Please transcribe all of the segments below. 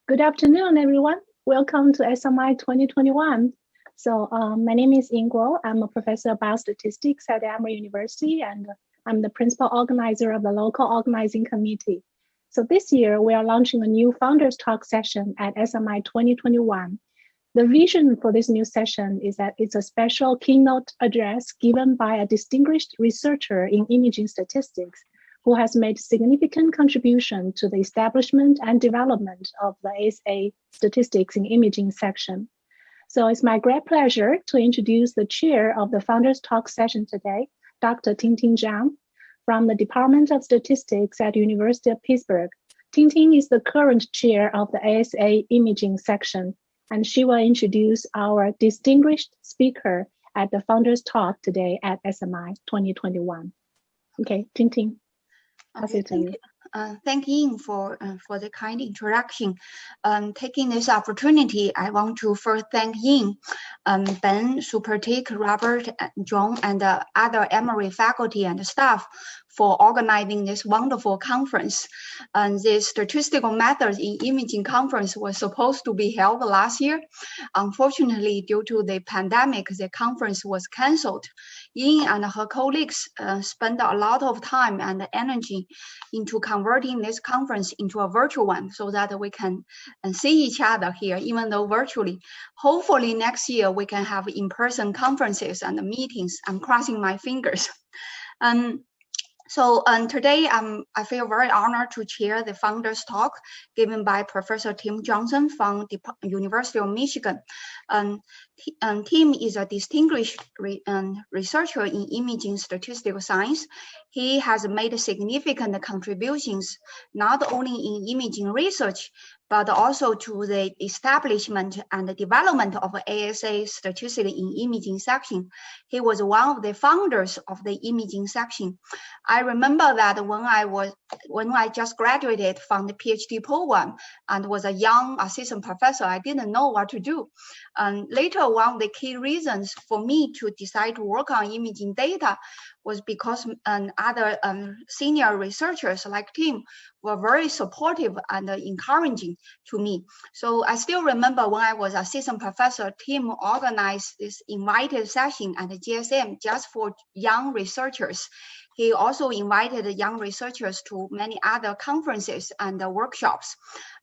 Good afternoon, everyone. Welcome to SMI 2021. My name is Ingguo. I'm a professor of biostatistics at Emory University, and I'm the principal organizer of the local organizing committee. So this year, we are launching a new Founders Talk session at SMI 2021. The vision for this new session is that it's a special keynote address given by a distinguished researcher in imaging statistics who has made significant contribution to the establishment and development of the ASA Statistics in Imaging section. So it's my great pleasure to introduce the chair of the Founders Talk session today, Dr. Tingting Zhang, from the Department of Statistics at University of Pittsburgh. Tingting is the current chair of the ASA Imaging section, and she will introduce our distinguished speaker at the Founders Talk today at SMI 2021. Okay, Tingting. Okay, thank you for the kind introduction. Taking this opportunity, I want to first thank Yin, Ben, Supertik, Robert, John, and other Emory faculty and staff for organizing this wonderful conference. And the statistical methods in imaging conference was supposed to be held last year. Unfortunately, due to the pandemic, the conference was canceled. Yin and her colleagues spent a lot of time and energy into converting this conference into a virtual one so that we can see each other here, even though virtually. Hopefully next year we can have in-person conferences and meetings. I'm crossing my fingers. Today I feel very honored to chair the Founders Talk given by Professor Tim Johnson from the University of Michigan. Tim is a distinguished researcher in imaging statistical science. He has made significant contributions not only in imaging research, but also to the establishment and the development of ASA Statistics in Imaging section. He was one of the founders of the imaging section. I remember that when I just graduated from the PhD program and was a young assistant professor, I didn't know what to do. Later, one of the key reasons for me to decide to work on imaging data was because other senior researchers like Tim were very supportive and encouraging to me. So I still remember when I was assistant professor, Tim organized this invited session at the GSM just for young researchers. He also invited young researchers to many other conferences and workshops.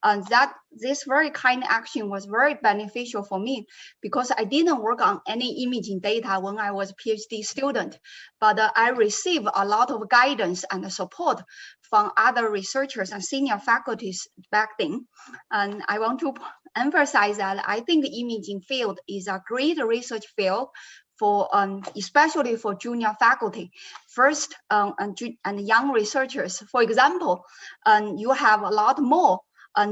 And this very kind action was very beneficial for me because I didn't work on any imaging data when I was a PhD student, but I received a lot of guidance and support from other researchers and senior faculties back then. And I want to emphasize that I think the imaging field is a great research field for especially for junior faculty, first and young researchers. For example, you have a lot more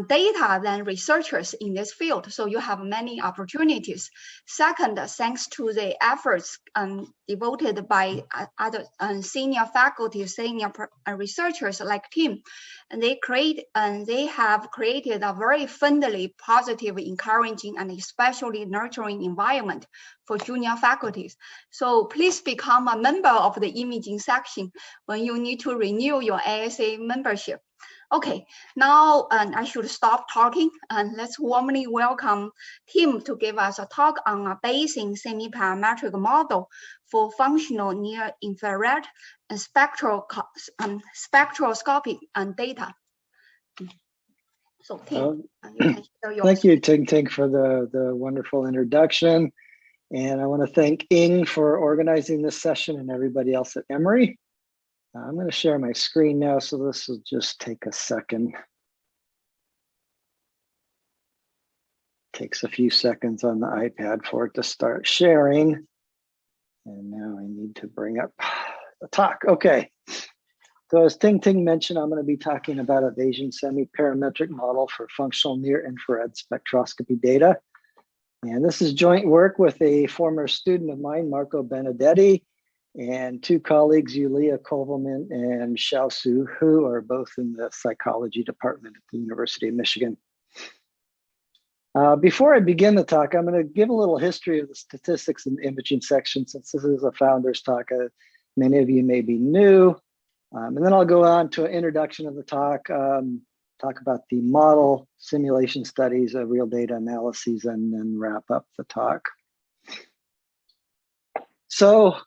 data than researchers in this field, so you have many opportunities. Second, thanks to the efforts devoted by other senior faculty, senior researchers like Tim, and they have created a very friendly, positive, encouraging, and especially nurturing environment for junior faculties. So please become a member of the imaging section when you need to renew your ASA membership. Okay, now I should stop talking and let's warmly welcome Tim to give us a talk on a Bayesian semi-parametric model for functional near-infrared and spectroscopic data. So Tim, you can share your Thank you, Ting, for the wonderful introduction. And I want to thank Ing for organizing this session and everybody else at Emory. I'm going to share my screen now, so this will just take a second. Takes a few seconds on the iPad for it to start sharing. And now I need to bring up the talk. Okay. So as Ting mentioned, I'm going to be talking about a Bayesian semi-parametric model for functional near-infrared spectroscopy data. And this is joint work with a former student of mine, Marco Benedetti, and two colleagues, Yulia Kovalman and Xiao Su, who are both in the psychology department at the University of Michigan. Before I begin the talk, I'm going to give a little history of the statistics in the imaging section, since this is a founder's talk. Many of you may be new. And then I'll go on to an introduction of the talk, talk about the model simulation studies of real data analyses, and then wrap up the talk. So,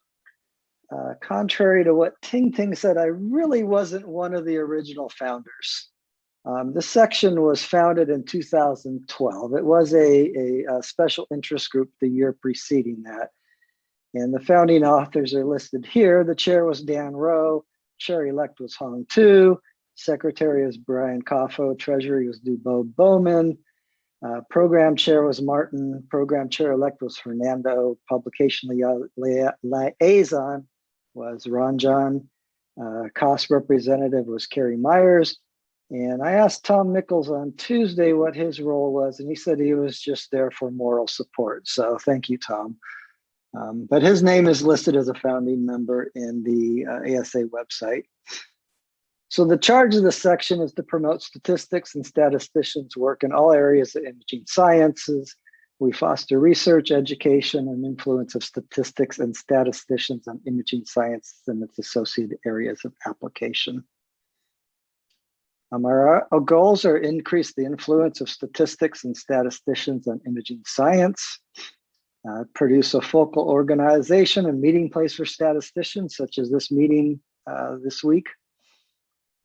contrary to what Ting Ting said, I really wasn't one of the original founders. This section was founded in 2012. It was a special interest group the year preceding that. And the founding authors are listed here. The chair was Dan Rowe, chair-elect was Hong Tu, secretary is Brian Coffo, treasury was Dubo Bowman, program chair was Martin, program chair-elect was Fernando, publication liaison was Ranjan, cost representative was Kerry Myers. And I asked Tom Nichols on Tuesday what his role was, and he said he was just there for moral support. So thank you, Tom. But his name is listed as a founding member in the ASA website. So the charge of this section is to promote statistics and statisticians' work in all areas of imaging sciences. We foster research, education, and influence of statistics and statisticians on imaging sciences and its associated areas of application. Our goals are increase the influence of statistics and statisticians on imaging science, produce a focal organization and meeting place for statisticians, such as this meeting this week,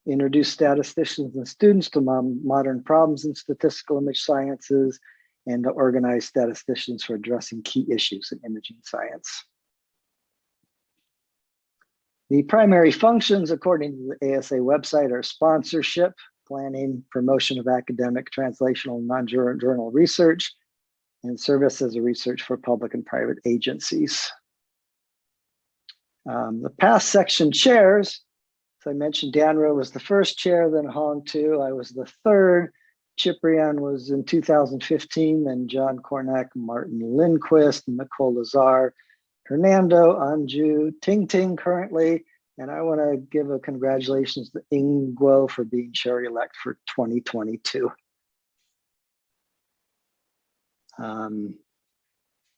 introduce statisticians and students to modern problems in statistical image sciences, and to organize statisticians for addressing key issues in imaging science. The primary functions, according to the ASA website, are sponsorship, planning, promotion of academic, translational, and non-journal research, and service as a research for public and private agencies. The past section chairs, as I mentioned, Dan Rowe was the first chair, then Hong Tu, I was the third. Ciprian was in 2015, then John Cornack, Martin Lindquist, Nicole Lazar, Hernando, Anju, Ting Ting currently, and I want to give a congratulations to Ingwo for being chair-elect for 2022. And,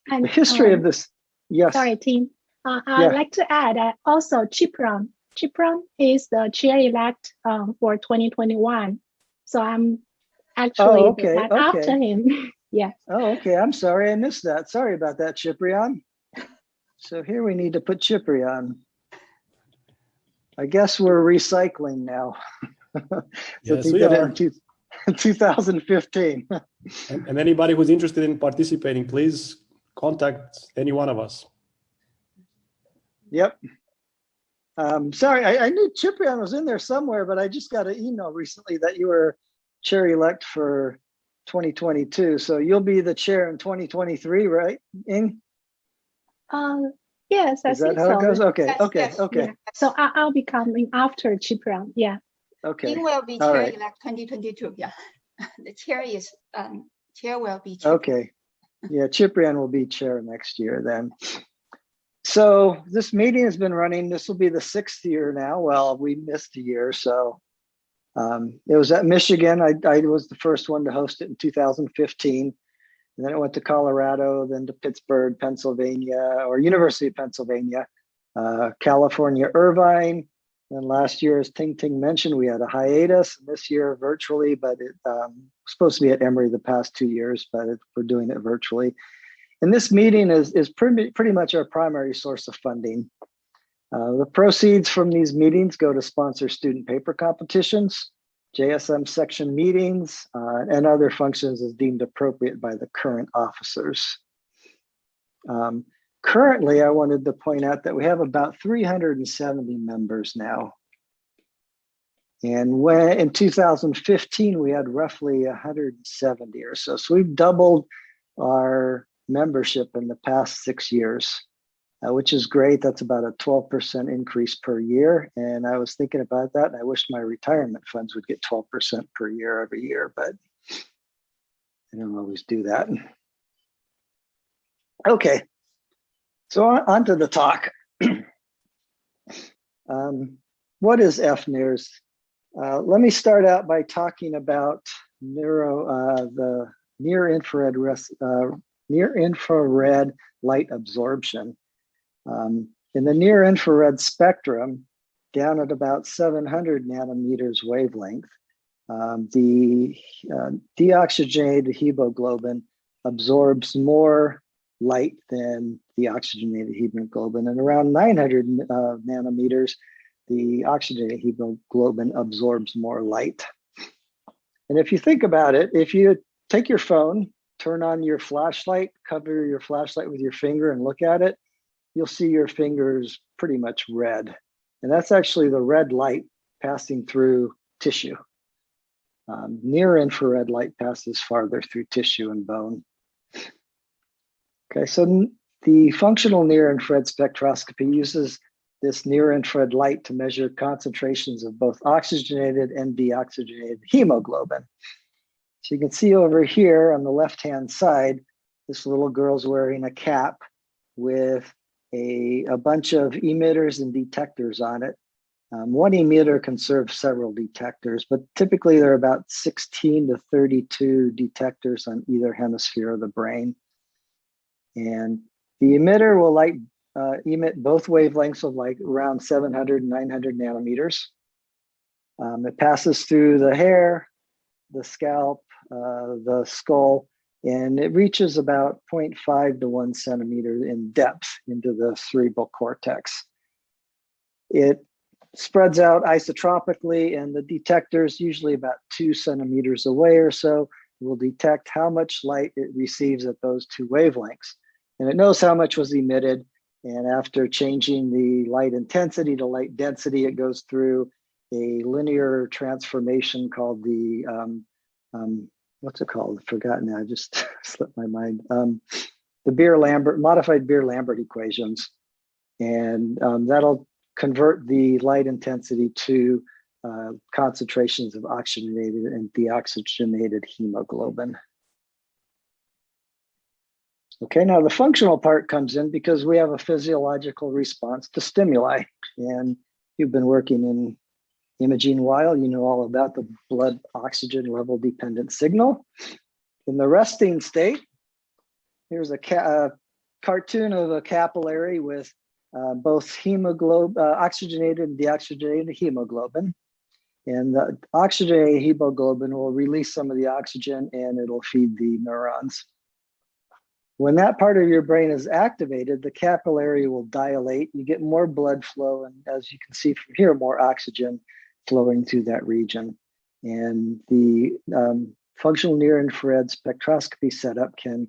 the history of this, yes. Sorry, Tim. I'd like to add also Ciprian. Ciprian is the chair-elect for 2021. So I'm actually after him. Yeah. Oh, okay. I'm sorry. I missed that. Sorry about that, Ciprian. So here we need to put Ciprian. I guess we're recycling now. Yes, we are. In 2015. And anybody who's interested in participating, please contact any one of us. Yep. Sorry, I knew Ciprian was in there somewhere, but I just got an email recently that you were chair-elect for 2022. So you'll be the chair in 2023, right, Ing? Yes, I Is that think how so. it goes? Okay, Yes, okay, yes. okay. Yeah. So I'll be coming after Ciprian. Yeah. Okay. It will be All chair right. elect 2022. Yeah, the chair is chair will be. Ciprian. Okay. Yeah, Ciprian will be chair next year then. So this meeting has been running. This will be the 6th year now. Well, we missed a year, so it was at Michigan. I was the first one to host it in 2015. And then it went to Colorado, then to Pittsburgh, Pennsylvania, or University of Pennsylvania, California, Irvine. And last year, as Ting Ting mentioned, we had a hiatus. This year, virtually, but it was supposed to be at Emory the past 2 years, but we're doing it virtually. And this meeting is pretty much our primary source of funding. The proceeds from these meetings go to sponsor student paper competitions, JSM section meetings, and other functions as deemed appropriate by the current officers. Currently, I wanted to point out that we have about 370 members now. And when in 2015, we had roughly 170 or so. So we've doubled our membership in the past 6 years, which is great. That's about a 12% increase per year. And I was thinking about that, and I wish my retirement funds would get 12% per year every year, but I don't always do that. Okay, so on to the talk. What is fNIRS? Let me start out by talking about the near infrared light absorption. In the near infrared spectrum, down at about 700 nanometers wavelength, The deoxygenated hemoglobin absorbs more light than the oxygenated hemoglobin, and around 900 nanometers, the oxygenated hemoglobin absorbs more light. And if you think about it, if you take your phone, turn on your flashlight, cover your flashlight with your finger and look at it, you'll see your fingers pretty much red. And that's actually the red light passing through tissue. Near infrared light passes farther through tissue and bone. Okay, so the functional near infrared spectroscopy uses this near infrared light to measure concentrations of both oxygenated and deoxygenated hemoglobin. So you can see over here on the left-hand side, this little girl's wearing a cap with a bunch of emitters and detectors on it. One emitter can serve several detectors, but typically there are about 16 to 32 detectors on either hemisphere of the brain. And the emitter will emit both wavelengths of light around 700 and 900 nanometers. It passes through the hair, the scalp, the skull, and it reaches about 0.5 to 1 centimeter in depth into the cerebral cortex. It spreads out isotropically, and the detectors, usually about 2 centimeters away or so, will detect how much light it receives at those two wavelengths. And it knows how much was emitted, and after changing the light intensity to light density, it goes through a linear transformation called the, what's it called? Forgotten now, just slipped my mind. The modified Beer-Lambert equations. And that'll convert the light intensity to concentrations of oxygenated and deoxygenated hemoglobin. Okay, now the functional part comes in because we have a physiological response to stimuli. And you've been working in imaging a while, you know all about the blood oxygen level dependent signal. In the resting state, here's a cartoon of a capillary with both oxygenated and deoxygenated hemoglobin. And the oxygenated hemoglobin will release some of the oxygen and it'll feed the neurons. When that part of your brain is activated, the capillary will dilate, you get more blood flow, and as you can see from here, more oxygen flowing through that region. And the functional near infrared spectroscopy setup can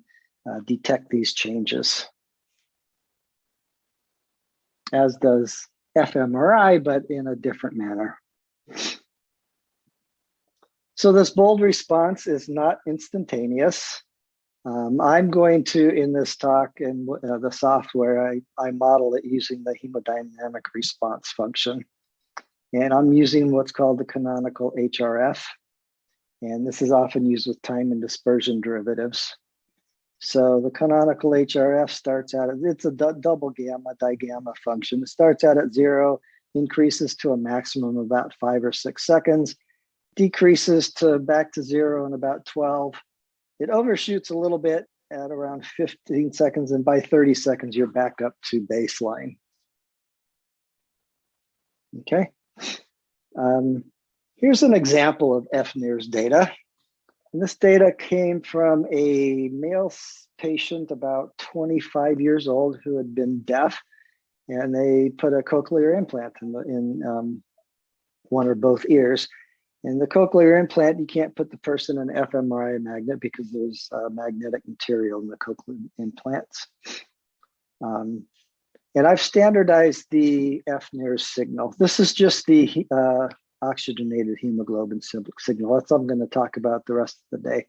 detect these changes, as does fMRI, but in a different manner. So this bold response is not instantaneous. I'm going to, in this talk and the software, I model it using the hemodynamic response function. And I'm using what's called the canonical HRF. And this is often used with time and dispersion derivatives. So the canonical HRF starts out, it's a double gamma digamma function. It starts out at 0, increases to a maximum of about 5 or 6 seconds, decreases to back to 0 in about 12. It overshoots a little bit at around 15 seconds, and by 30 seconds, you're back up to baseline. Okay. Here's an example of fNIRS data. And this data came from a male patient about 25 years old who had been deaf, and they put a cochlear implant in one or both ears. In the cochlear implant, you can't put the person in an fMRI magnet because there's magnetic material in the cochlear implants. And I've standardized the fNIRS signal. This is just the oxygenated hemoglobin signal. That's what I'm going to talk about the rest of the day.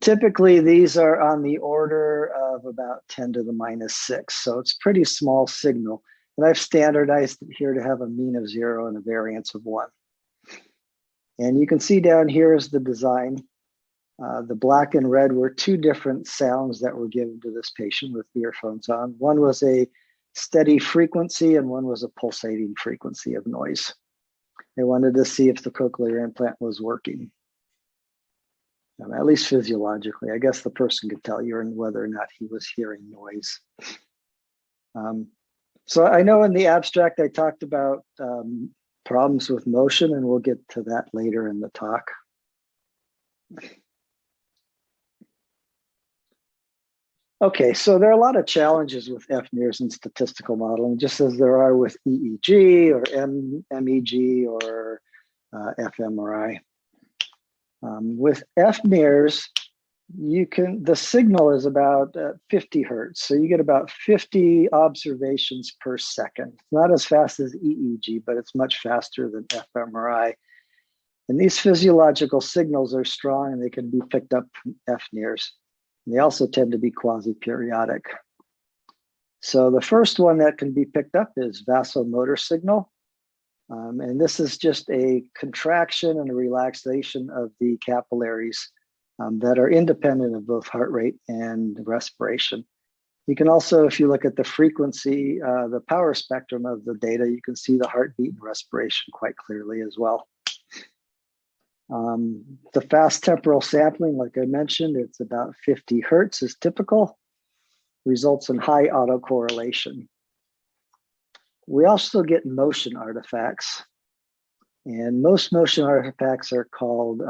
Typically, these are on the order of about 10 to the -6. So it's pretty small signal. And I've standardized it here to have a mean of 0 and a variance of 1. And you can see down here is the design. The black and red were 2 different sounds that were given to this patient with earphones on. One was a steady frequency and one was a pulsating frequency of noise. They wanted to see if the cochlear implant was working, at least physiologically. I guess the person could tell you whether or not he was hearing noise. So I know in the abstract I talked about problems with motion, and we'll get to that later in the talk. Okay, so there are a lot of challenges with fNIRS and statistical modeling, just as there are with EEG or MEG or fMRI. With fNIRS, the signal is about 50 hertz. So you get about 50 observations per second. It's not as fast as EEG, but it's much faster than fMRI. And these physiological signals are strong and they can be picked up from fNIRS. And they also tend to be quasi-periodic. So the first one that can be picked up is vasomotor signal. And this is just a contraction and a relaxation of the capillaries that are independent of both heart rate and respiration. You can also, if you look at the frequency, the power spectrum of the data, you can see the heartbeat and respiration quite clearly as well. The fast temporal sampling, like I mentioned, it's about 50 hertz is typical, results in high autocorrelation. We also get motion artifacts, and most motion artifacts are called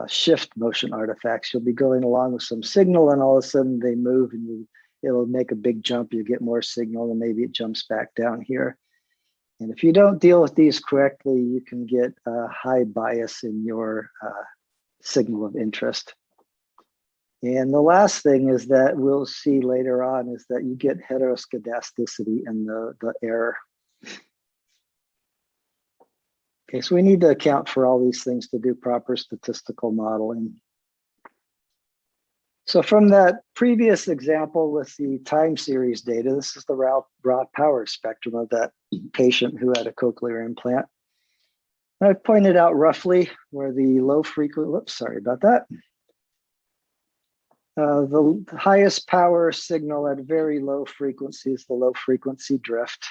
shift motion artifacts. You'll be going along with some signal and all of a sudden they move and it'll make a big jump, you get more signal and maybe it jumps back down here. And if you don't deal with these correctly, you can get a high bias in your signal of interest. And the last thing is that we'll see later on is that you get heteroscedasticity in the error. Okay, so we need to account for all these things to do proper statistical modeling. So from that previous example with the time series data, this is the raw power spectrum of that patient who had a cochlear implant. I pointed out roughly where the low frequency, whoops, sorry about that. The highest power signal at very low frequency is the low frequency drift.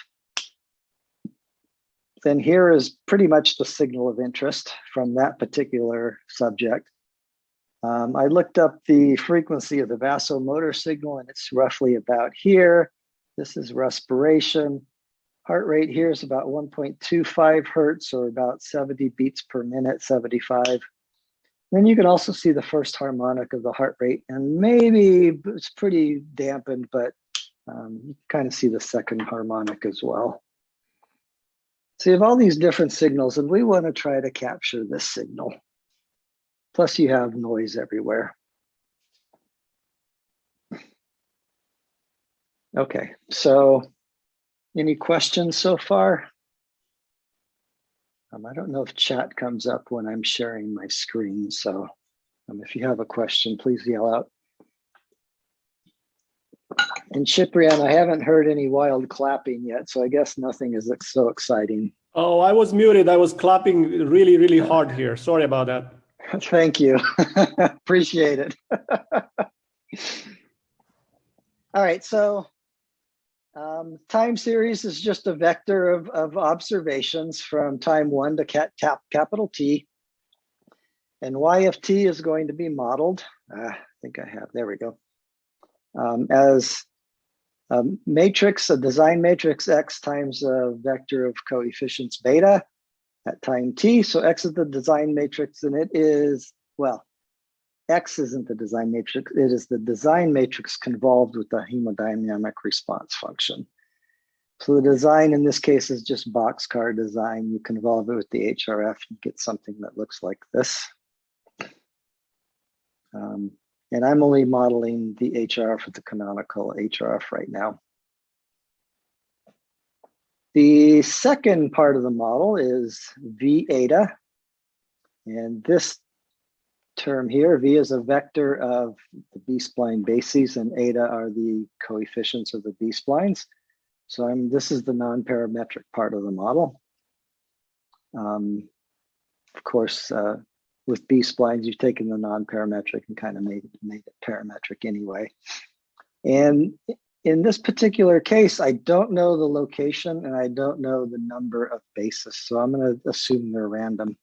Then here is pretty much the signal of interest from that particular subject. I looked up the frequency of the vasomotor signal and it's roughly about here. This is respiration. Heart rate here is about 1.25 hertz or about 70 beats per minute, 75. Then you can also see the first harmonic of the heart rate, and maybe it's pretty dampened, but you kind of see the second harmonic as well. So you have all these different signals, and we want to try to capture this signal. Plus you have noise everywhere. Okay, so any questions so far? I don't know if chat comes up when I'm sharing my screen, so if you have a question, please yell out. And Ciprian, I haven't heard any wild clapping yet, so I guess nothing is so exciting. Oh, I was muted. I was clapping really, really hard here. Sorry about that. Thank you. Appreciate it. All right, so time series is just a vector of observations from time 1 to capital T. And Y of t is going to be modeled. I think I have, there we go. As a matrix, a design matrix X times a vector of coefficients beta at time t. So X is the design matrix, and it is, well, X isn't the design matrix, it is the design matrix convolved with the hemodynamic response function. So the design in this case is just boxcar design. You convolve it with the HRF, you get something that looks like this. And I'm only modeling the HRF with the canonical HRF right now. The second part of the model is V eta. And this term here, V is a vector of the B-spline bases and eta are the coefficients of the B-splines. So this is the non-parametric part of the model. Of course, with B-splines, you've taken the non-parametric and kind of made it parametric anyway. And in this particular case, I don't know the location and I don't know the number of bases. So I'm going to assume they're random.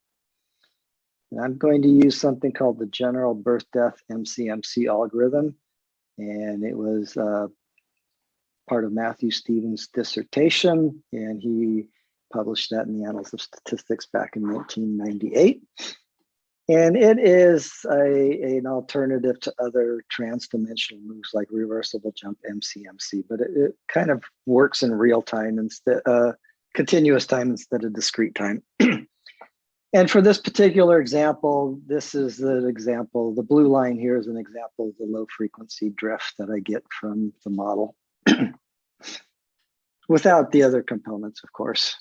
And I'm going to use something called the general birth death MCMC algorithm. And it was part of Matthew Stevens' dissertation. And he published that in the Annals of Statistics back in 1998. And it is an alternative to other trans-dimensional moves like reversible jump MCMC, but it kind of works in real time instead, continuous time instead of discrete time. And for this particular example, this is the example. The blue line here is an example of the low frequency drift that I get from the model without the other components, of course.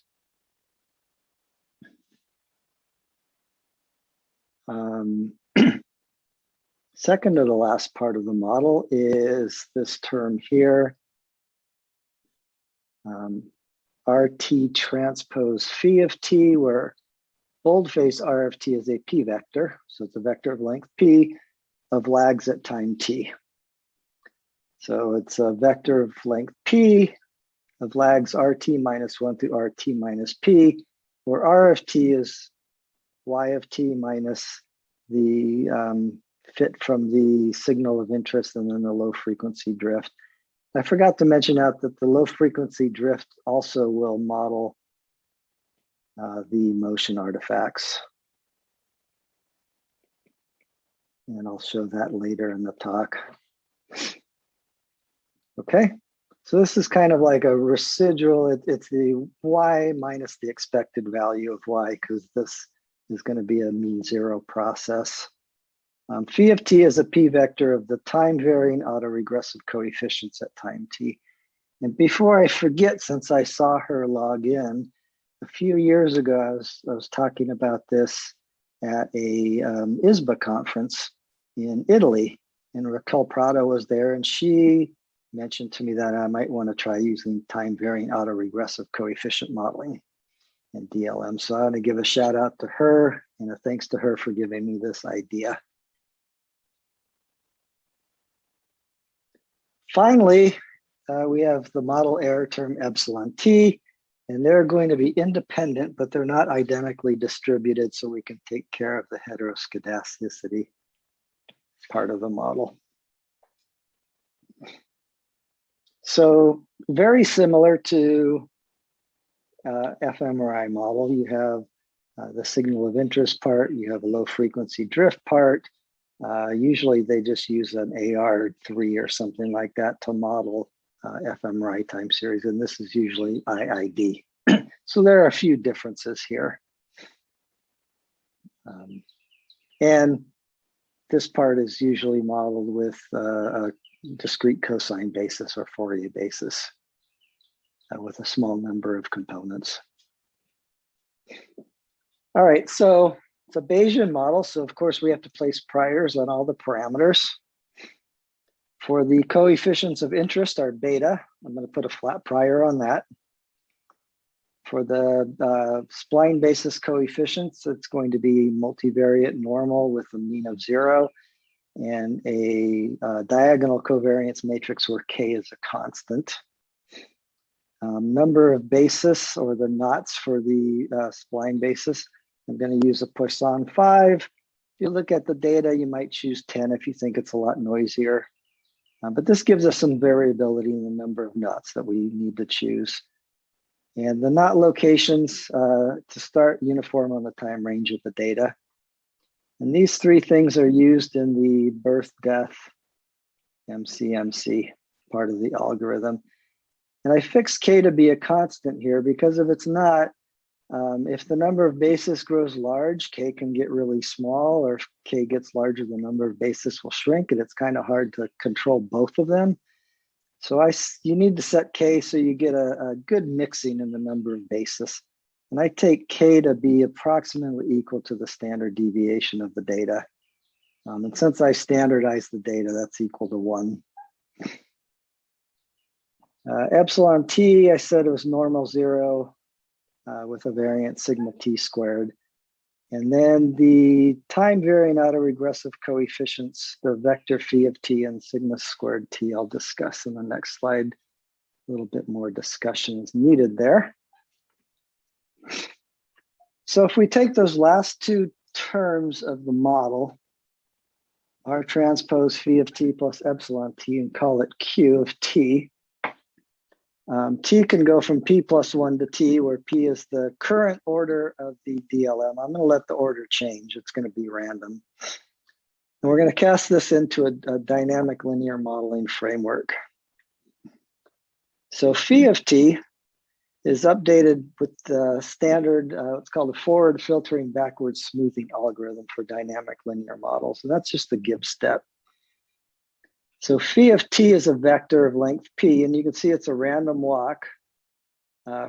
Second to the last part of the model is this term here, RT transpose phi of t, where boldface R of t is a p vector. So it's a vector of length p of lags at time t. So it's a vector of length p of lags RT minus 1 through RT minus p, where R of t is y of t minus the fit from the signal of interest and then the low frequency drift. I forgot to mention out that the low frequency drift also will model the motion artifacts. And I'll show that later in the talk. Okay, so this is kind of like a residual. It's the y minus the expected value of y, because this is going to be a mean zero process. Phi of t is a p vector of the time varying autoregressive coefficients at time t. And before I forget, since I saw her log in, a few years ago, I was talking about this at a ISBA conference in Italy, and Raquel Prado was there, and she mentioned to me that I might want to try using time varying autoregressive coefficient modeling in DLM. So I want to give a shout out to her and a thanks to her for giving me this idea. Finally, we have the model error term epsilon t, and they're going to be independent, but they're not identically distributed, so we can take care of the heteroscedasticity part of the model. So very similar to fMRI model, you have the signal of interest part, you have a low frequency drift part. Usually they just use an AR3 or something like that to model fMRI time series, and this is usually IID. So there are a few differences here. And this part is usually modeled with a discrete cosine basis or Fourier basis with a small number of components. All right, so it's a Bayesian model, so of course we have to place priors on all the parameters. For the coefficients of interest are beta. I'm going to put a flat prior on that. For the spline basis coefficients, it's going to be multivariate normal with a mean of 0 and a diagonal covariance matrix where k is a constant. Number of basis, or the knots for the spline basis, I'm going to use a Poisson 5. If you look at the data, you might choose 10 if you think it's a lot noisier. But this gives us some variability in the number of knots that we need to choose. And the knot locations to start uniform on the time range of the data. And these three things are used in the birth-death MCMC part of the algorithm. And I fixed k to be a constant here because if it's not, if the number of bases grows large, k can get really small, or if k gets larger, the number of bases will shrink, and it's kind of hard to control both of them. So you need to set k so you get a good mixing in the number of bases. And I take k to be approximately equal to the standard deviation of the data. And since I standardize the data, that's equal to 1. Epsilon t, I said it was normal 0 with a variance sigma t squared. And then the time varying autoregressive coefficients, the vector phi of t and sigma squared t, I'll discuss in the next slide. A little bit more discussion is needed there. So if we take those last two terms of the model, R transpose phi of t plus epsilon t, and call it Q of t, T can go from P plus 1 to T, where P is the current order of the DLM. I'm going to let the order change. It's going to be random. And we're going to cast this into a dynamic linear modeling framework. So phi of T is updated with the standard, it's called a forward filtering backward smoothing algorithm for dynamic linear models. And that's just the Gibbs step. So phi of T is a vector of length P, and you can see it's a random walk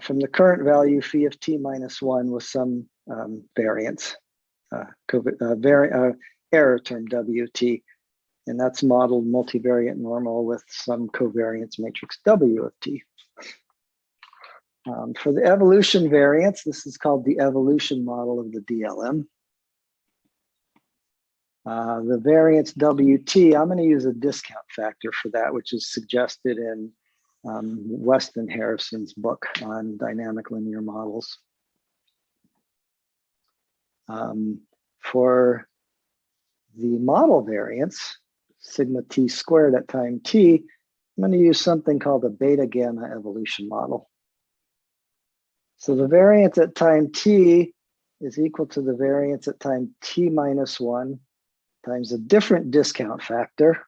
from the current value phi of T minus 1 with some variance, error term WT. And that's modeled multivariate normal with some covariance matrix W of T. For the evolution variance, this is called the evolution model of the DLM. The variance WT, I'm going to use a discount factor for that, which is suggested in Weston Harrison's book on dynamic linear models. For the model variance, sigma t squared at time t, I'm going to use something called a beta gamma evolution model. So the variance at time t is equal to the variance at time t minus 1 times a different discount factor,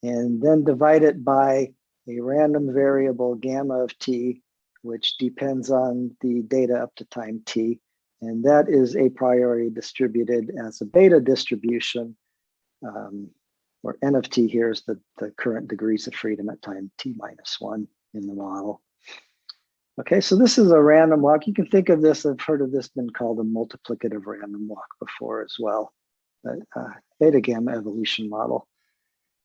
and then divide it by a random variable gamma of t, which depends on the data up to time t. And that is a priori distributed as a beta distribution, where n of t here is the current degrees of freedom at time t minus 1 in the model. Okay, so this is a random walk. You can think of this, I've heard of this been called a multiplicative random walk before as well, beta gamma evolution model.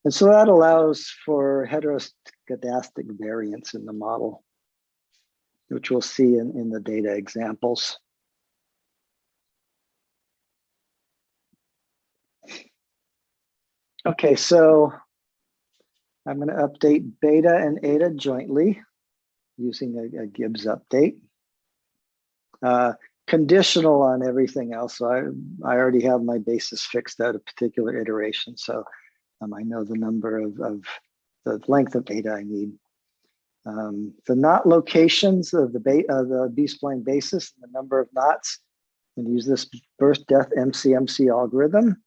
And so that allows for heteroscedastic variance in the model, which we'll see in the data examples. Okay, so I'm going to update beta and eta jointly using a Gibbs update. Conditional on everything else. So I already have my basis fixed at a particular iteration. So I know the number of the length of eta I need. The knot locations of the B-spline basis, and the number of knots, and use this birth-death MCMC algorithm.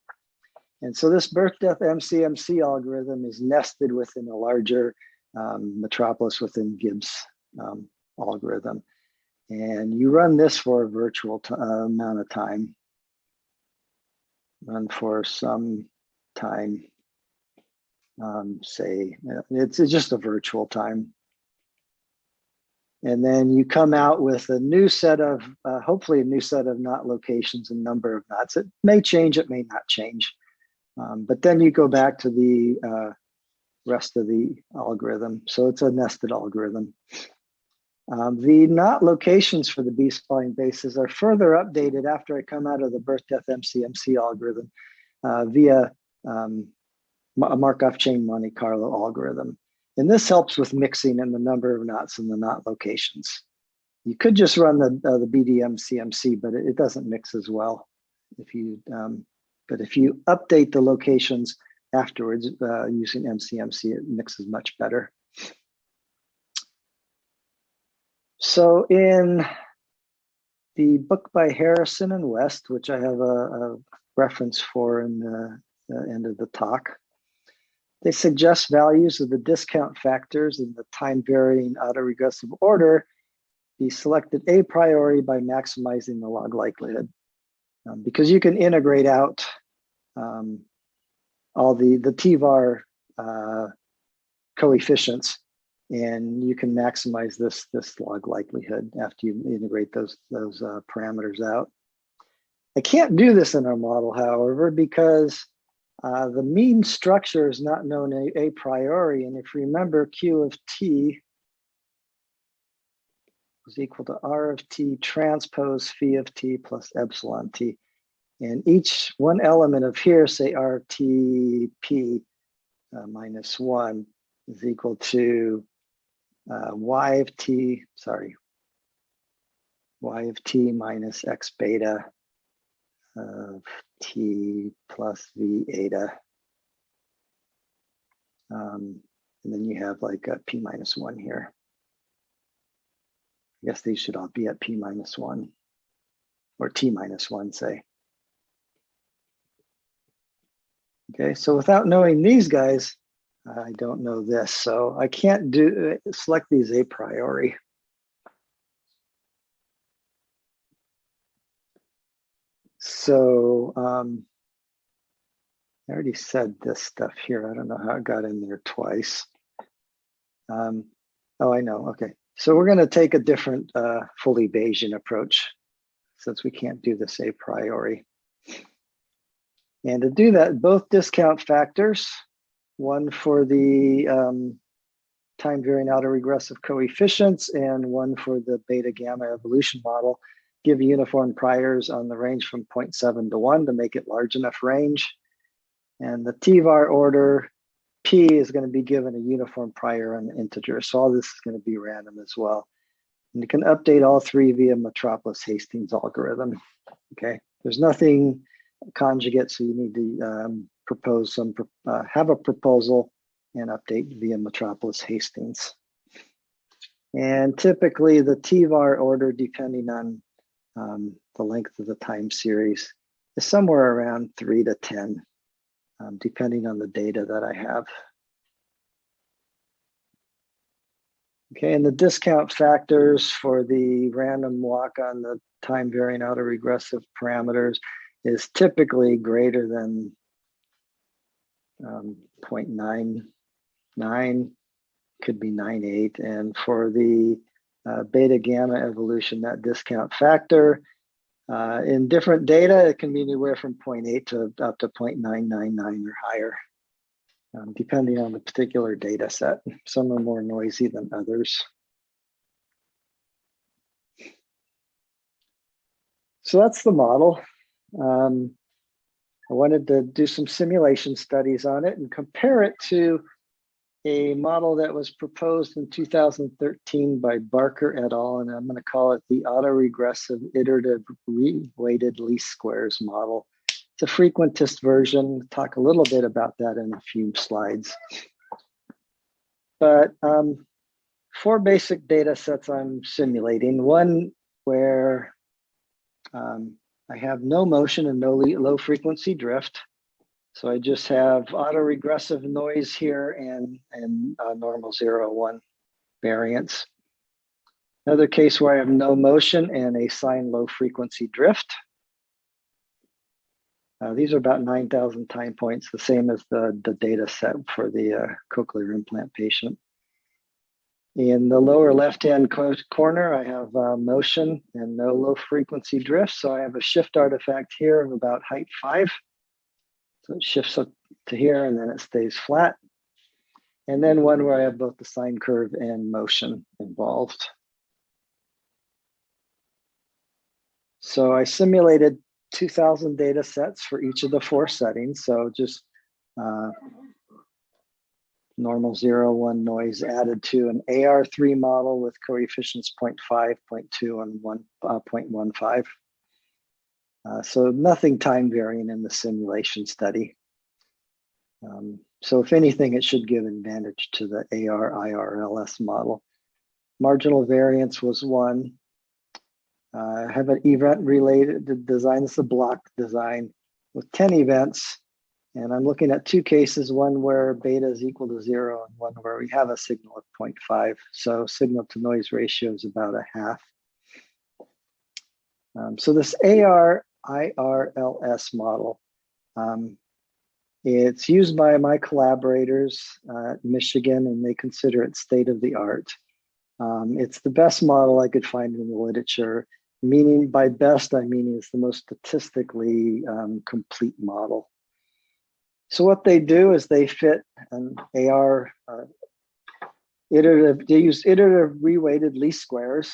And so this birth-death MCMC algorithm is nested within a larger metropolis within Gibbs algorithm. And you run this for a virtual amount of time. Run for some time, say, it's just a virtual time. And then you come out with a new set of, hopefully a new set of knot locations and number of knots. It may change, it may not change. But then you go back to the rest of the algorithm. So it's a nested algorithm. The knot locations for the B-spline bases are further updated after I come out of the birth-death MCMC algorithm via a Markov chain Monte Carlo algorithm. And this helps with mixing in the number of knots and the knot locations. You could just run the BDMCMC, but it doesn't mix as well. But if you update the locations afterwards using MCMC, it mixes much better. So in the book by Harrison and West, which I have a reference for in the end of the talk, they suggest values of the discount factors in the time-varying autoregressive order be selected a priori by maximizing the log likelihood. Because you can integrate out all the TVAR coefficients, and you can maximize this log likelihood after you integrate those parameters out. I can't do this in our model, however, because the mean structure is not known a priori. And if you remember, Q of T is equal to R of T transpose phi of T plus epsilon T. And each one element of here, say RTP minus 1 is equal to Y of T minus X beta of T plus V eta. And then you have like a p-1 here. I guess these should all be at p-1 or t-1, say. Okay, so without knowing these guys, I don't know this. So I can't select these a priori. So I already said this stuff here. I don't know how it got in there twice. Oh, I know. Okay. So we're going to take a different fully Bayesian approach since we can't do this a priori. And to do that, both discount factors, one for the time varying autoregressive coefficients and one for the beta gamma evolution model, give uniform priors on the range from 0.7 to 1 to make it large enough range. And the t-var order P is going to be given a uniform prior on the integer. So all this is going to be random as well. And you can update all three via Metropolis-Hastings algorithm. Okay, there's nothing conjugate, so you need to propose some, have a proposal and update via Metropolis-Hastings. And typically the t-var order, depending on the length of the time series, is somewhere around 3 to 10. Depending on the data that I have. Okay, and the discount factors for the random walk on the time varying autoregressive parameters is typically greater than 0.99, could be 0.98. And for the beta gamma evolution, that discount factor, in different data, it can be anywhere from 0.8 to up to 0.999 or higher, depending on the particular data set. Some are more noisy than others. So that's the model. I wanted to do some simulation studies on it and compare it to a model that was proposed in 2013 by Barker et al. And I'm going to call it the autoregressive iterative reweighted least squares model. It's a frequentist version. We'll talk a little bit about that in a few slides. But 4 basic data sets I'm simulating. One where I have no motion and no low frequency drift. So I just have autoregressive noise here and normal 0, 1 variance. Another case where I have no motion and a sine low frequency drift. These are about 9,000 time points, the same as the data set for the cochlear implant patient. In the lower left-hand corner, I have motion and no low frequency drift. So I have a shift artifact here of about height 5. So it shifts up to here and then it stays flat. And then one where I have both the sine curve and motion involved. So I simulated 2,000 data sets for each of the 4 settings. So just normal 0, 1 noise added to an AR3 model with coefficients 0.5, 0.2, and 0.15. So nothing time varying in the simulation study. So if anything, it should give advantage to the AR-IRLS model. Marginal variance was 1. I have an event-related design. This is a block design with 10 events. And I'm looking at 2 cases, one where beta is equal to 0 and one where we have a signal of 0.5. So signal to noise ratio is about 1/2. So this AR-IRLS model, it's used by my collaborators at Michigan, and they consider it state of the art. It's the best model I could find in the literature, meaning by best, I mean it's the most statistically complete model. So what they do is they fit an AR iterative, they use iterative reweighted least squares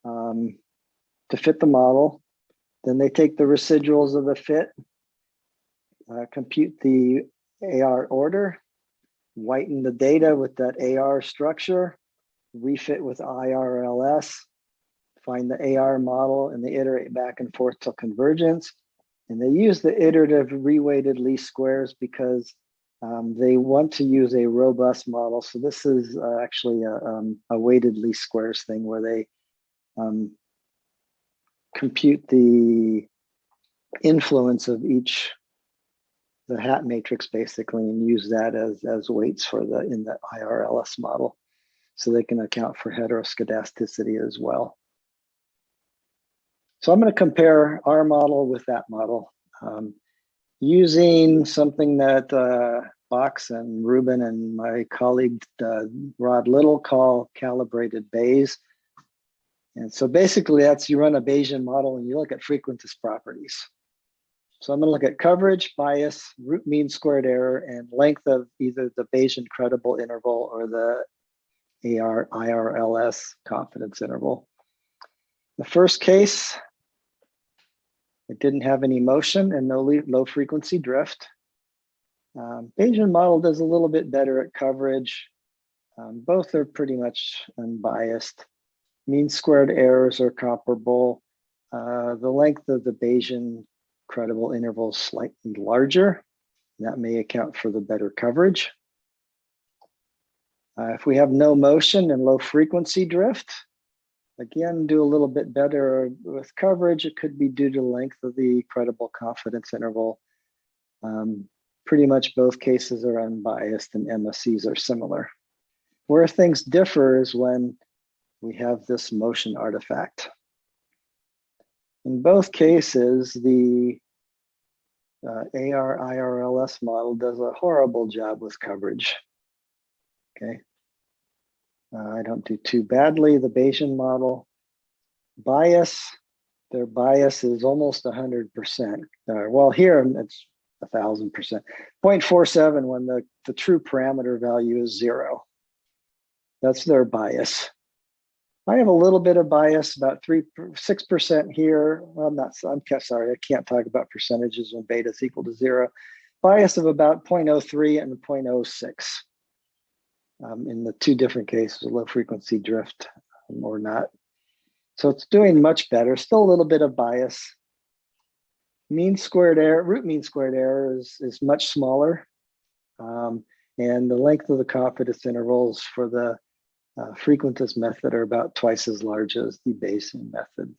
to fit the model. Then they take the residuals of the fit, compute the AR order, whiten the data with that AR structure, refit with IRLS, find the AR model, and they iterate back and forth till convergence. And they use the iterative reweighted least squares because They want to use a robust model. So this is actually a weighted least squares thing where they compute the influence of each, the hat matrix basically, and use that as weights for in the IRLS model. So they can account for heteroscedasticity as well. So I'm going to compare our model with that model using something that Box and Ruben and my colleague Rod Little call calibrated Bayes. And so basically that's, you run a Bayesian model and you look at frequentist properties. So I'm going to look at coverage, bias, root mean squared error, and length of either the Bayesian credible interval or the IRLS confidence interval. The first case, it didn't have any motion and no low frequency drift. Bayesian model does a little bit better at coverage. Both are pretty much unbiased. Mean squared errors are comparable. The length of the Bayesian credible interval is slightly larger. That may account for the better coverage. If we have no motion and low frequency drift, again, do a little bit better with coverage. It could be due to the length of the credible confidence interval. Pretty much both cases are unbiased and MSEs are similar. Where things differ is when we have this motion artifact. In both cases, the IRLS model does a horrible job with coverage. Okay. I don't do too badly. The Bayesian model bias, their bias is almost 100%. Well, here it's 1,000%. 0.47 when the true parameter value is 0. That's their bias. I have a little bit of bias, about 6% here. Well, I'm sorry, I can't talk about percentages when beta is equal to 0. Bias of about 0.03 and 0.06. In the two different cases, low frequency drift or not. So it's doing much better, still a little bit of bias. Mean squared error, root mean squared error is much smaller. And the length of the confidence intervals for the frequentist method are about twice as large as the Bayesian method.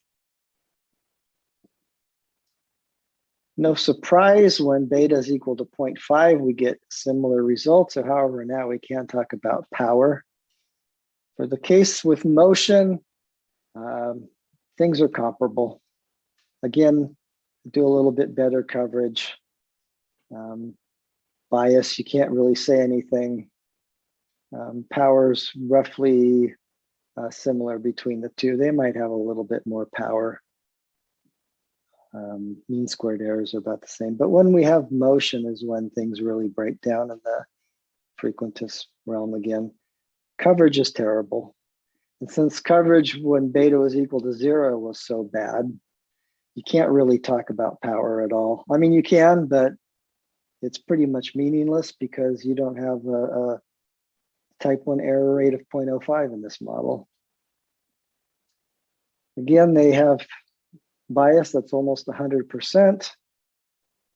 No surprise, when beta is equal to 0.5, we get similar results. However, now we can talk about power. For the case with motion, things are comparable. Again, do a little bit better coverage. Bias, you can't really say anything. Power's roughly similar between the two. They might have a little bit more power. Mean squared errors are about the same. But when we have motion is when things really break down in the frequentist realm again. Coverage is terrible. And since coverage when beta was equal to 0 was so bad, you can't really talk about power at all. I mean, you can, but it's pretty much meaningless because you don't have a type 1 error rate of 0.05 in this model. Again, they have bias that's almost 100%.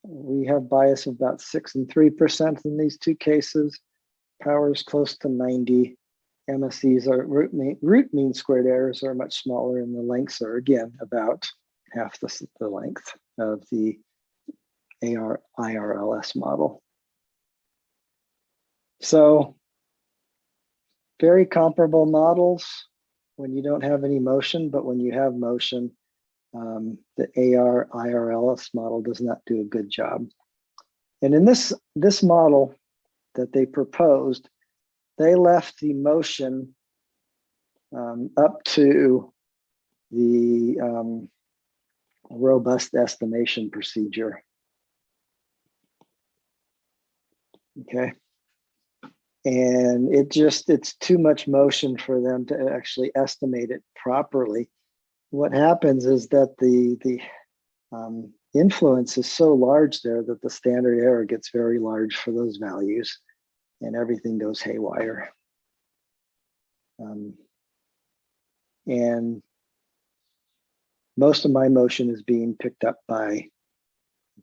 We have bias of about 6 and 3% in these two cases. Power is close to 90. MSEs are root mean squared errors are much smaller, and the lengths are again about half the length of the IRLS model. So very comparable models when you don't have any motion, but when you have motion, the IRLS model does not do a good job. And in this model that they proposed, they left the motion up to the robust estimation procedure. Okay. And it's too much motion for them to actually estimate it properly. What happens is that the influence is so large there that the standard error gets very large for those values and everything goes haywire. And most of my motion is being picked up by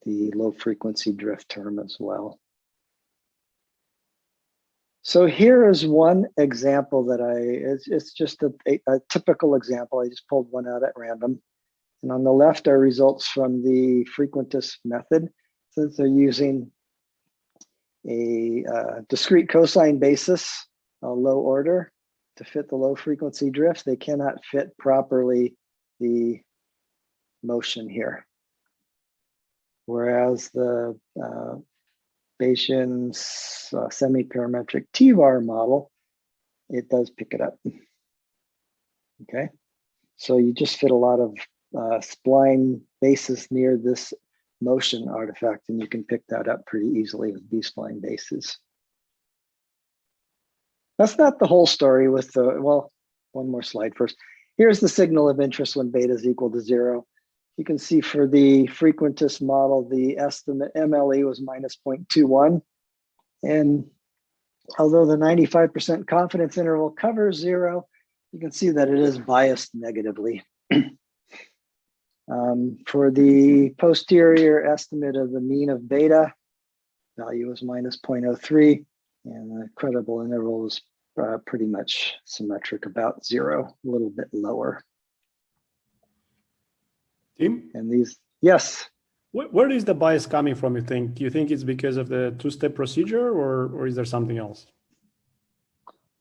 the low frequency drift term as well. So here is one example that it's just a typical example. I just pulled one out at random. And on the left are results from the frequentist method. Since they're using a discrete cosine basis, a low order, to fit the low frequency drift, they cannot fit properly the motion here. Whereas the Bayesian semi-parametric T-var model, it does pick it up. Okay, so you just fit a lot of spline bases near this motion artifact, and you can pick that up pretty easily with B-spline bases. That's not the whole story with the, well, one more slide first. Here's the signal of interest when beta is equal to 0. You can see for the frequentist model, the estimate MLE was minus 0.21. And although the 95% confidence interval covers 0, you can see that it is biased negatively. For the posterior estimate of the mean of beta, value was minus 0.03, and the credible interval is pretty much symmetric, about 0, a little bit lower. Tim? And these, yes? Where is the bias coming from, you think? Do you think it's because of the two-step procedure, or is there something else?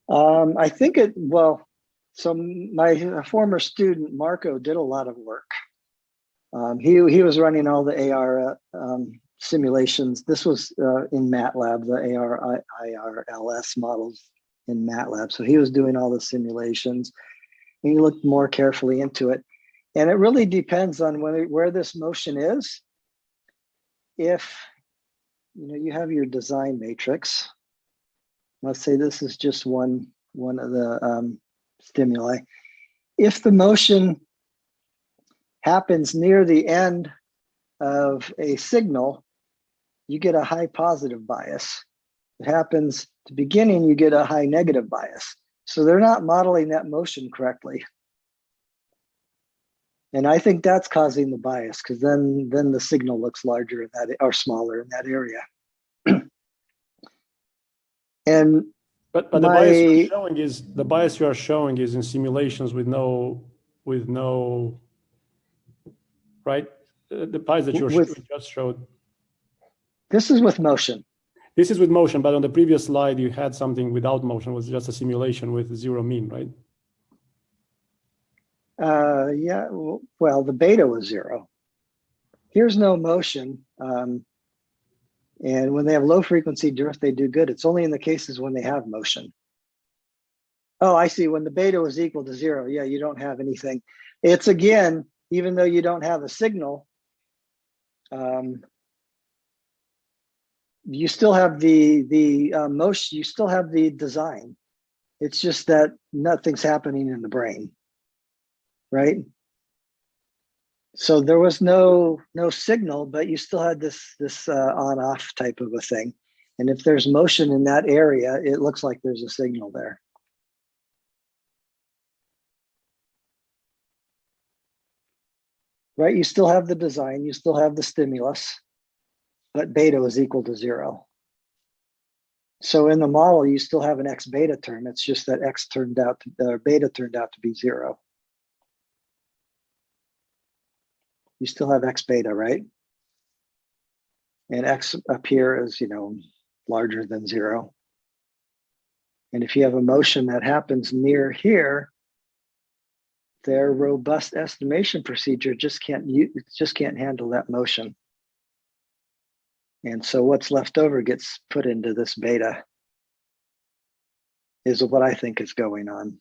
I think it, well, so my former student, Marco, did a lot of work. He was running all the AR simulations. This was in MATLAB, the AR IRLS models in MATLAB. So he was doing all the simulations, and he looked more carefully into it. And it really depends on where this motion is. If you have your design matrix, let's say this is just one of the stimuli. If the motion happens near the end of a signal, you get a high positive bias. If it happens at the beginning, you get a high negative bias. So they're not modeling that motion correctly. And I think that's causing the bias, because then the signal looks larger in that, or smaller in that area. And but the bias you are showing is in simulations with no right? The bias that you just showed. This is with motion. This is with motion, but on the previous slide you had something without motion. It was just a simulation with 0 mean, right? Yeah, well, the beta was 0. Here's no motion. And when they have low frequency drift, they do good. It's only in the cases when they have motion. Oh, I see. When the beta was equal to 0, yeah, you don't have anything. It's again, even though you don't have a signal, you still have the motion, you still have the design. It's just that nothing's happening in the brain, right? So there was no signal, but you still had this on-off type of a thing. And if there's motion in that area, it looks like there's a signal there. Right, you still have the design, you still have the stimulus, but beta is equal to 0. So in the model, you still have an x beta term. It's just that beta turned out to be 0. You still have x beta, right? And x up here is, larger than 0. And if you have a motion that happens near here, their robust estimation procedure just can't handle that motion. And so what's left over gets put into this beta, is what I think is going on.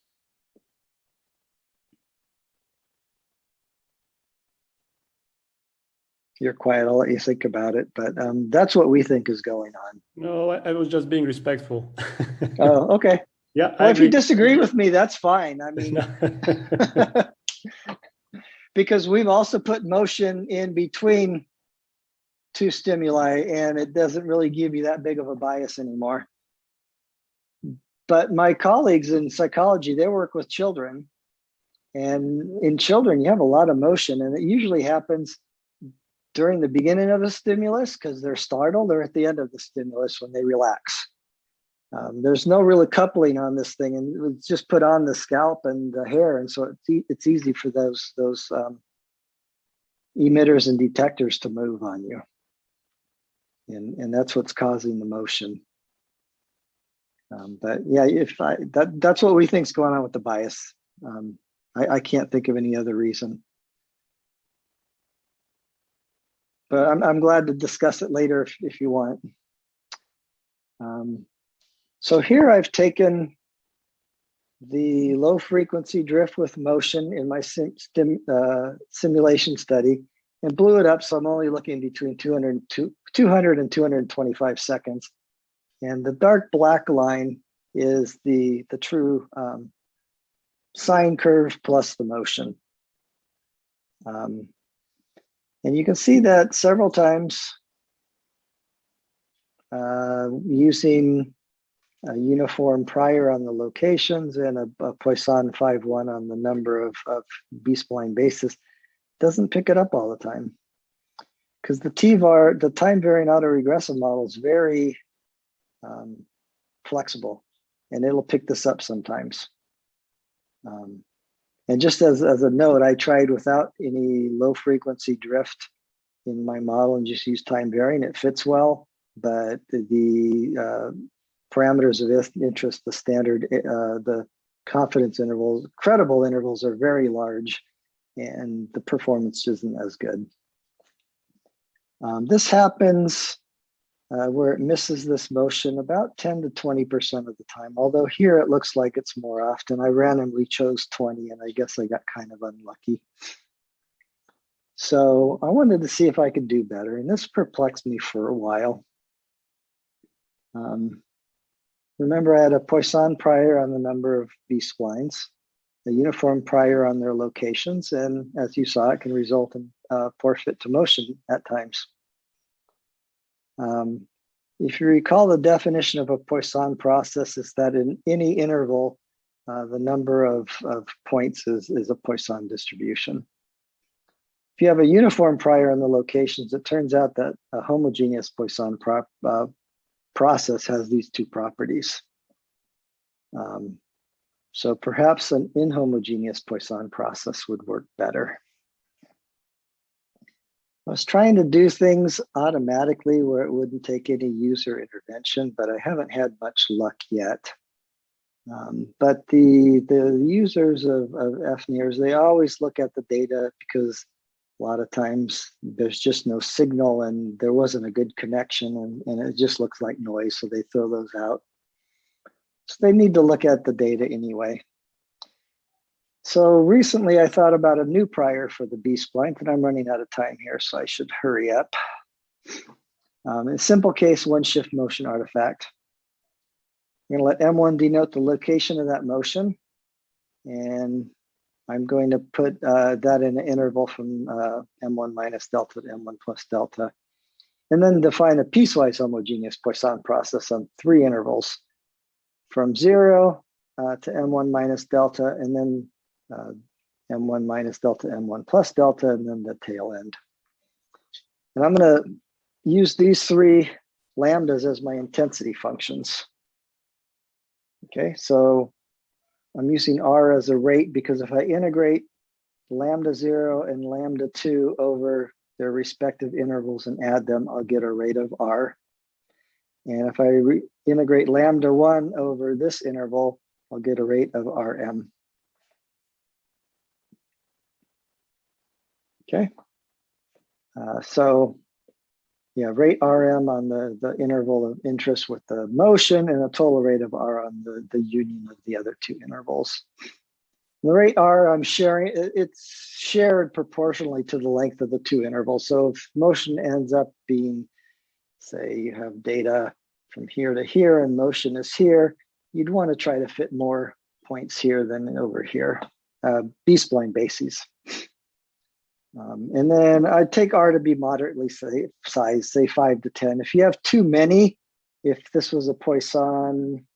You're quiet, I'll let you think about it, but that's what we think is going on. No, I was just being respectful. Oh, okay. Yeah. Well, if you disagree with me, that's fine. I mean, because we've also put motion in between two stimuli, and it doesn't really give you that big of a bias anymore. But my colleagues in psychology, they work with children, and in children, you have a lot of motion, and it usually happens during the beginning of a stimulus because they're startled, or at the end of the stimulus when they relax. There's no real coupling on this thing, and it was just put on the scalp and the hair, and so it's easy for those emitters and detectors to move on you, and that's what's causing the motion. But yeah, that's what we think is going on with the bias. I can't think of any other reason. But I'm glad to discuss it later if you want. So here I've taken the low frequency drift with motion in my simulation study and blew it up, so I'm only looking between 200 and 225 seconds. And the dark black line is the true sine curve plus the motion. And you can see that several times using a uniform prior on the locations and a Poisson 5-1 on the number of B-spline bases. Doesn't pick it up all the time, because the TVAR, the time varying autoregressive model, is very flexible, and it'll pick this up sometimes. And just as a note, I tried without any low frequency drift in my model and just used time varying. It fits well, but the parameters of interest, the standard, the confidence intervals, credible intervals are very large, and the performance isn't as good. This happens where it misses this motion about 10 to 20% of the time, although here it looks like it's more often. I randomly chose 20, and I guess I got kind of unlucky. So I wanted to see if I could do better, and this perplexed me for a while. Remember, I had a Poisson prior on the number of B-splines, a uniform prior on their locations, and as you saw, it can result in poor fit to motion at times. If you recall, the definition of a Poisson process is that in any interval, the number of points is a Poisson distribution. If you have a uniform prior on the locations, it turns out that a homogeneous Poisson process has these two properties. So perhaps an inhomogeneous Poisson process would work better. I was trying to do things automatically where it wouldn't take any user intervention, but I haven't had much luck yet. But the users of fNIRS, they always look at the data because a lot of times there's just no signal and there wasn't a good connection, and it just looks like noise, so they throw those out. So they need to look at the data anyway. So recently I thought about a new prior for the B-spline, and I'm running out of time here, so I should hurry up. In simple case, one shift motion artifact. I'm gonna let M1 denote the location of that motion, and I'm going to put that in an interval from M1 minus delta to M1 plus delta, and then define a piecewise homogeneous Poisson process on 3 intervals from 0 to M1 minus delta, and then M1 minus delta, M1 plus delta, and then the tail end. And I'm going to use these 3 lambdas as my intensity functions. Okay, so I'm using R as a rate because if I integrate lambda 0 and lambda 2 over their respective intervals and add them, I'll get a rate of R. And if I integrate lambda 1 over this interval, I'll get a rate of Rm. Okay, so yeah, rate Rm on the interval of interest with the motion, and a total rate of R on the union of the other 2 intervals. The rate R I'm sharing, it's shared proportionally to the length of the 2 intervals. So if motion ends up being, say you have data from here to here and motion is here, you'd want to try to fit more points here than over here, B-spline bases. And then I'd take R to be moderately sized, say 5 to 10. If you have too many, if this was a Poisson,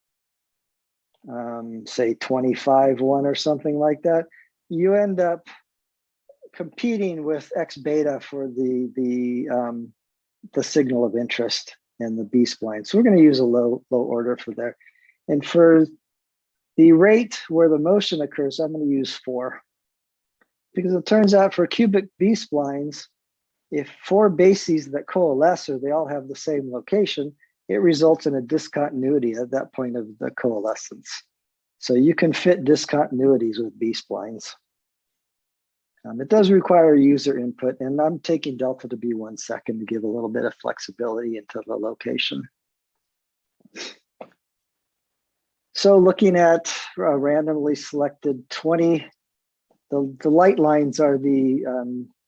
say 25-1 or something like that, you end up competing with X beta for the signal of interest. and the B-spline. So we're going to use a low order for there. And for the rate where the motion occurs, I'm going to use 4. Because it turns out for cubic B-splines, if 4 bases that coalesce or they all have the same location, it results in a discontinuity at that point of the coalescence. So you can fit discontinuities with B-splines. It does require user input, and I'm taking delta to be 1 second to give a little bit of flexibility into the location. So looking at randomly selected 20, the light lines are the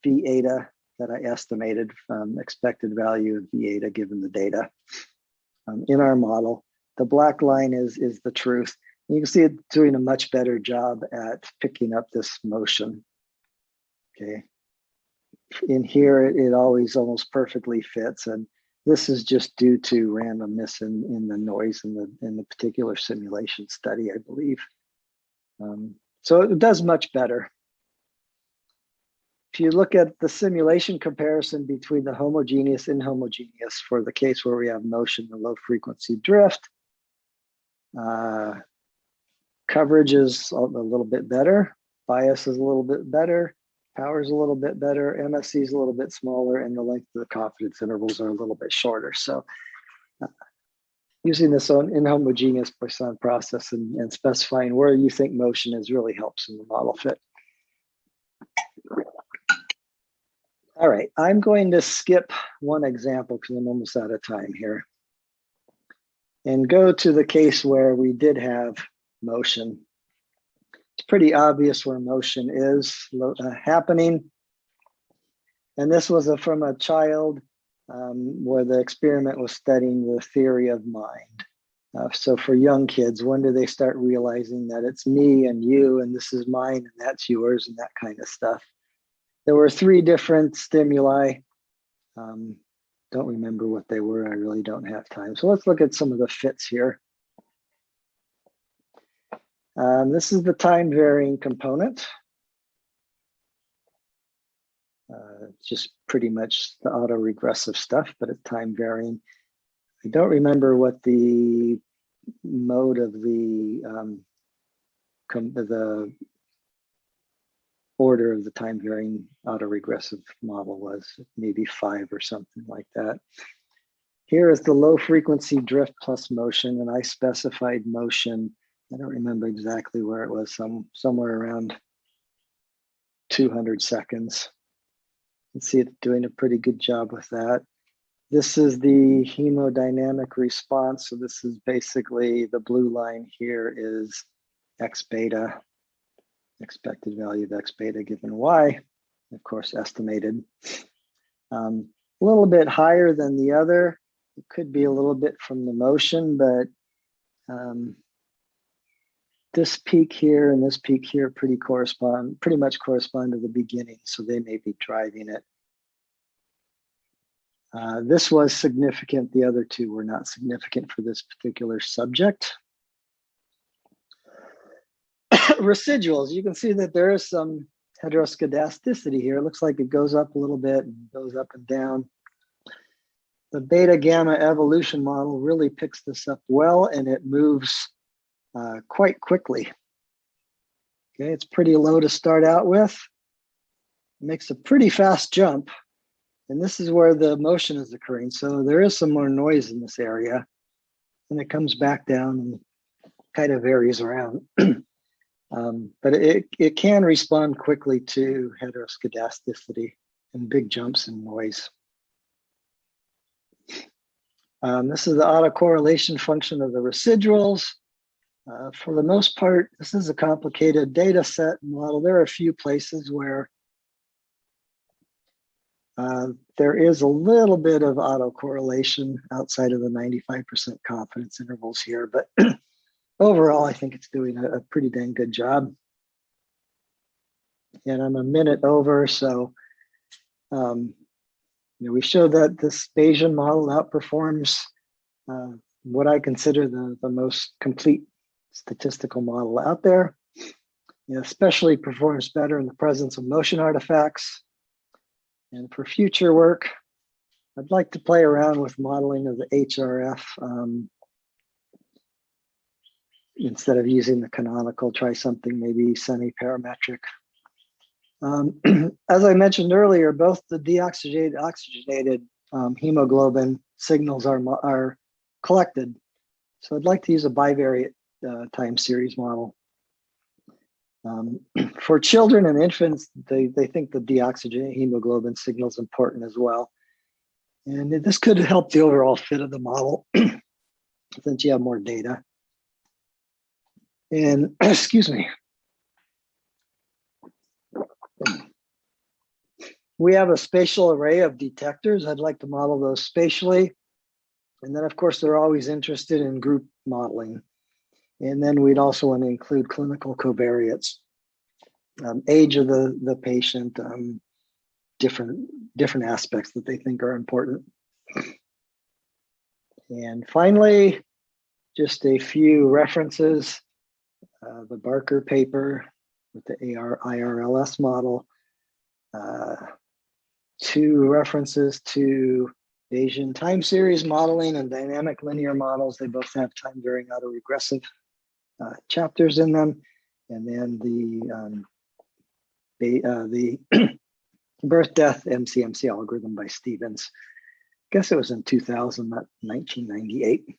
V eta that I estimated from expected value of V eta given the data in our model. The black line is the truth. You can see it doing a much better job at picking up this motion. Okay. In here, it always almost perfectly fits, and this is just due to randomness in the noise in the particular simulation study, I believe. So it does much better. If you look at the simulation comparison between the homogeneous and inhomogeneous for the case where we have motion and low frequency drift, coverage is a little bit better, bias is a little bit better, power is a little bit better, MSE is a little bit smaller, and the length of the confidence intervals are a little bit shorter. So using this on inhomogeneous Poisson process and specifying where you think motion is really helps in the model fit. All right, I'm going to skip one example because I'm almost out of time here and go to the case where we did have motion. It's pretty obvious where motion is happening. And this was from a child where the experiment was studying the theory of mind. So for young kids, when do they start realizing that it's me and you and this is mine and that's yours and that kind of stuff? There were 3 different stimuli. Don't remember what they were. I really don't have time. So let's look at some of the fits here. This is the time varying component. Just pretty much the autoregressive stuff, but it's time varying. I don't remember what the mode of the order of the time varying autoregressive model was, maybe 5 or something like that. Here is the low frequency drift plus motion, and I specified motion. I don't remember exactly where it was, somewhere around 200 seconds. You can see it doing a pretty good job with that. This is the hemodynamic response. So this is basically the blue line here is X beta, expected value of X beta given Y, of course, estimated. A little bit higher than the other. It could be a little bit from the motion, but this peak here and this peak here pretty much correspond to the beginning, so they may be driving it. This was significant. The other 2 were not significant for this particular subject. Residuals, you can see that there is some heteroscedasticity here. It looks like it goes up a little bit and goes up and down. The beta gamma evolution model really picks this up well, and it moves quite quickly. Okay, it's pretty low to start out with. It makes a pretty fast jump, and this is where the motion is occurring. So there is some more noise in this area, and it comes back down and kind of varies around. But it can respond quickly to heteroscedasticity and big jumps in noise. This is the autocorrelation function of the residuals. For the most part, this is a complicated data set model. There are a few places where there is a little bit of autocorrelation outside of the 95% confidence intervals here, but overall, I think it's doing a pretty dang good job. And I'm a minute over, so we showed that this Bayesian model outperforms what I consider the most complete statistical model out there. It especially performs better in the presence of motion artifacts. And for future work, I'd like to play around with modeling of the HRF. Instead of using the canonical, try something maybe semi-parametric. As I mentioned earlier, both the deoxygenated and oxygenated hemoglobin signals are collected. So I'd like to use a bivariate time series model. For children and infants, they think the deoxygenated hemoglobin signal is important as well. And this could help the overall fit of the model since you have more data. And excuse me. We have a spatial array of detectors. I'd like to model those spatially. And then, of course, they're always interested in group modeling. And then we'd also want to include clinical covariates, age of the patient, different aspects that they think are important. And finally, just a few references. The Barker paper with the IRLS model. 2 references to Bayesian time series modeling and dynamic linear models. They both have time varying autoregressive chapters in them. And then the birth death MCMC algorithm by Stevens. I guess it was in 2000, not 1998.